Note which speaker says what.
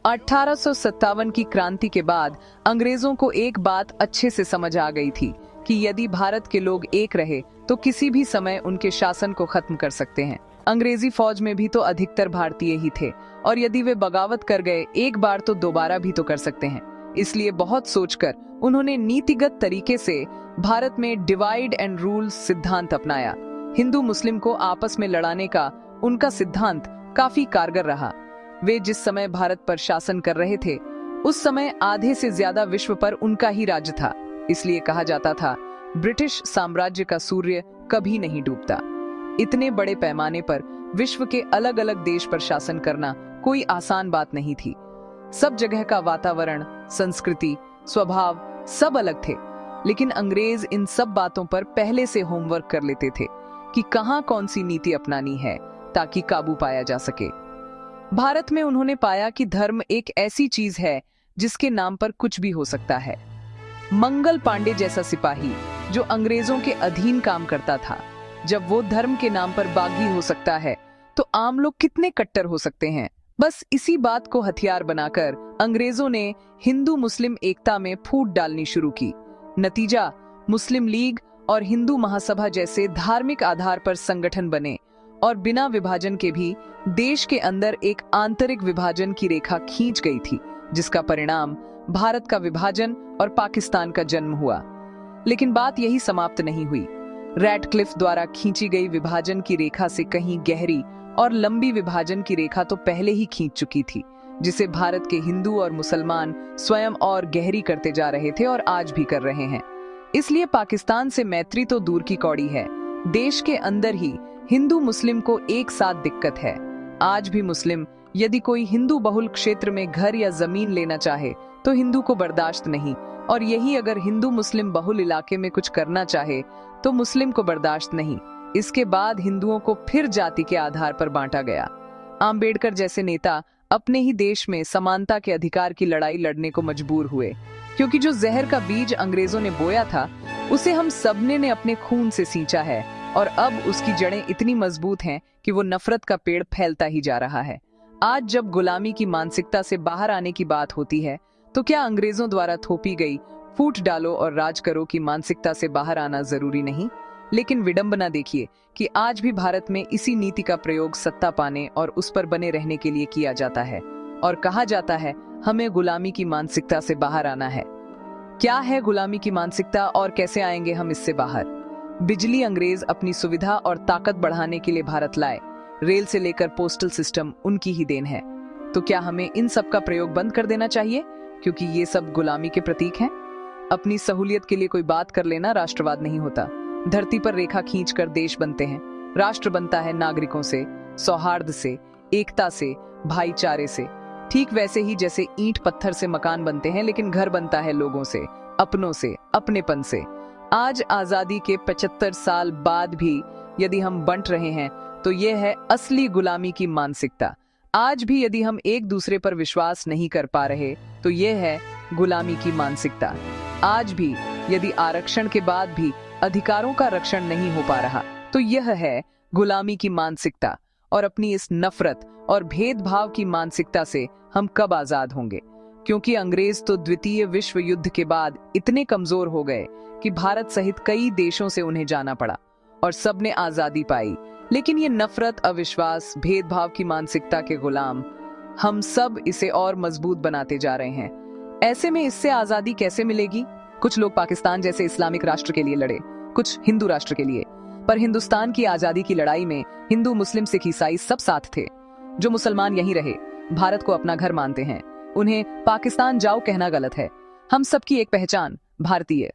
Speaker 1: 1857 की क्रांति के बाद अंग्रेजों को एक बात अच्छे से समझ आ गई थी कि यदि भारत के लोग एक रहे तो किसी भी समय उनके शासन को खत्म कर सकते हैं। अंग्रेजी फौज में भी तो अधिकतर भारतीय ही थे और यदि वे बगावत कर गए एक बार तो दोबारा भी तो कर सकते हैं। इसलिए बहुत सोचकर उन्होंने नीतिगत तरीके से भारत में डिवाइड एंड रूल सिद्धांत अपनाया। हिंदू मुस्लिम को आपस में लड़ाने का उनका सिद्धांत काफी कारगर रहा। वे जिस समय भारत पर शासन कर रहे थे उस समय आधे से ज्यादा विश्व पर उनका ही राज्य था। इसलिए कहा जाता था ब्रिटिश साम्राज्य का सूर्य कभी नहीं डूबता। इतने बड़े पैमाने पर विश्व के अलग अलग देश पर शासन करना कोई आसान बात नहीं थी। सब जगह का वातावरण, संस्कृति, स्वभाव सब अलग थे, लेकिन अंग्रेज इन सब बातों पर पहले से होमवर्क कर लेते थे कि कहां कौन सी नीति अपनानी है ताकि काबू पाया जा सके। भारत में उन्होंने पाया कि धर्म एक ऐसी चीज है जिसके नाम पर कुछ भी हो सकता है। मंगल पांडे जैसा सिपाही जो अंग्रेजों के अधीन काम करता था, जब वो धर्म के नाम पर बागी हो सकता है तो आम लोग कितने कट्टर हो सकते हैं। बस इसी बात को हथियार बनाकर अंग्रेजों ने हिंदू मुस्लिम एकता में फूट डालनी शुरू की। नतीजा, मुस्लिम लीग और हिंदू महासभा जैसे धार्मिक आधार पर संगठन बने और बिना विभाजन के भी देश के अंदर एक आंतरिक विभाजन की रेखा खींच गई थी, जिसका परिणाम भारत का विभाजन और पाकिस्तान का जन्म हुआ। लेकिन बात यही समाप्त नहीं हुई। रैडक्लिफ द्वारा खींची गई विभाजन की रेखा से कहीं गहरी और लंबी विभाजन की रेखा तो पहले ही खींच चुकी थी, जिसे भारत के हिंदू और मुसलमान स्वयं और गहरी करते जा रहे थे और आज भी कर रहे हैं। इसलिए पाकिस्तान से मैत्री तो दूर की कौड़ी है, देश के अंदर ही हिंदू मुस्लिम को एक साथ दिक्कत है। आज भी मुस्लिम यदि कोई हिंदू बहुल क्षेत्र में घर या जमीन लेना चाहे तो हिंदू को बर्दाश्त नहीं, और यही अगर हिंदू मुस्लिम बहुल इलाके में कुछ करना चाहे तो मुस्लिम को बर्दाश्त नहीं। इसके बाद हिंदुओं को फिर जाति के आधार पर बांटा गया। आम्बेडकर जैसे नेता अपने ही देश में समानता के अधिकार की लड़ाई लड़ने को मजबूर हुए, क्योंकि जो जहर का बीज अंग्रेजों ने बोया था उसे हम सबने ने अपने खून से सींचा है और अब उसकी जड़ें इतनी मजबूत हैं कि वो नफरत का पेड़ फैलता ही जा रहा है। आज जब गुलामी की मानसिकता से बाहर आने की बात होती है तो क्या अंग्रेजों द्वारा थोपी गई फूट डालो और राज करो की मानसिकता से बाहर आना जरूरी नहीं? लेकिन विडंबना देखिए कि आज भी भारत में इसी नीति का प्रयोग सत्ता पाने और उस पर बने रहने के लिए किया जाता है और कहा जाता है हमें गुलामी की मानसिकता से बाहर आना है। क्या है गुलामी की मानसिकता और कैसे आएंगे हम इससे बाहर? बिजली अंग्रेज अपनी सुविधा और ताकत बढ़ाने के लिए भारत लाए। रेल से लेकर पोस्टल सिस्टम उनकी ही देन है। तो क्या हमें इन सब का प्रयोग बंद कर देना चाहिए क्योंकि ये सब गुलामी के प्रतीक हैं? अपनी सहूलियत के लिए कोई बात कर लेना राष्ट्रवाद नहीं होता। धरती पर रेखा खींचकर देश बनते हैं। राष्ट्र बनता है नागरिकों से, सौहार्द से, एकता से, भाईचारे से। ठीक वैसे ही जैसे ईंट पत्थर से मकान बनते हैं, लेकिन घर बनता है लोगों से, अपनों से, अपनेपन से। आज आजादी के 75 साल बाद भी यदि हम बंट रहे हैं तो यह है असली गुलामी की मानसिकता। आज भी यदि हम एक दूसरे पर विश्वास नहीं कर पा रहे तो यह है गुलामी की मानसिकता। आज भी यदि आरक्षण के बाद भी अधिकारों का रक्षण नहीं हो पा रहा तो यह है गुलामी की मानसिकता। और अपनी इस नफरत और भेदभाव की मानसिकता से हम कब आजाद होंगे? क्योंकि अंग्रेज तो द्वितीय विश्व युद्ध के बाद इतने कमजोर हो गए कि भारत सहित कई देशों से उन्हें जाना पड़ा और सबने आजादी पाई। लेकिन ये नफरत, अविश्वास, भेदभाव की मानसिकता के गुलाम हम सब इसे और मजबूत बनाते जा रहे हैं। ऐसे में इससे आजादी कैसे मिलेगी? कुछ लोग पाकिस्तान जैसे इस्लामिक राष्ट्र के लिए लड़े, कुछ हिंदू राष्ट्र के लिए, पर हिंदुस्तान की आजादी की लड़ाई में हिंदू, मुस्लिम, सिख, ईसाई सब साथ थे। जो मुसलमान यहीं रहे, भारत को अपना घर मानते हैं, उन्हें पाकिस्तान जाओ कहना गलत है। हम सबकी एक पहचान भारतीय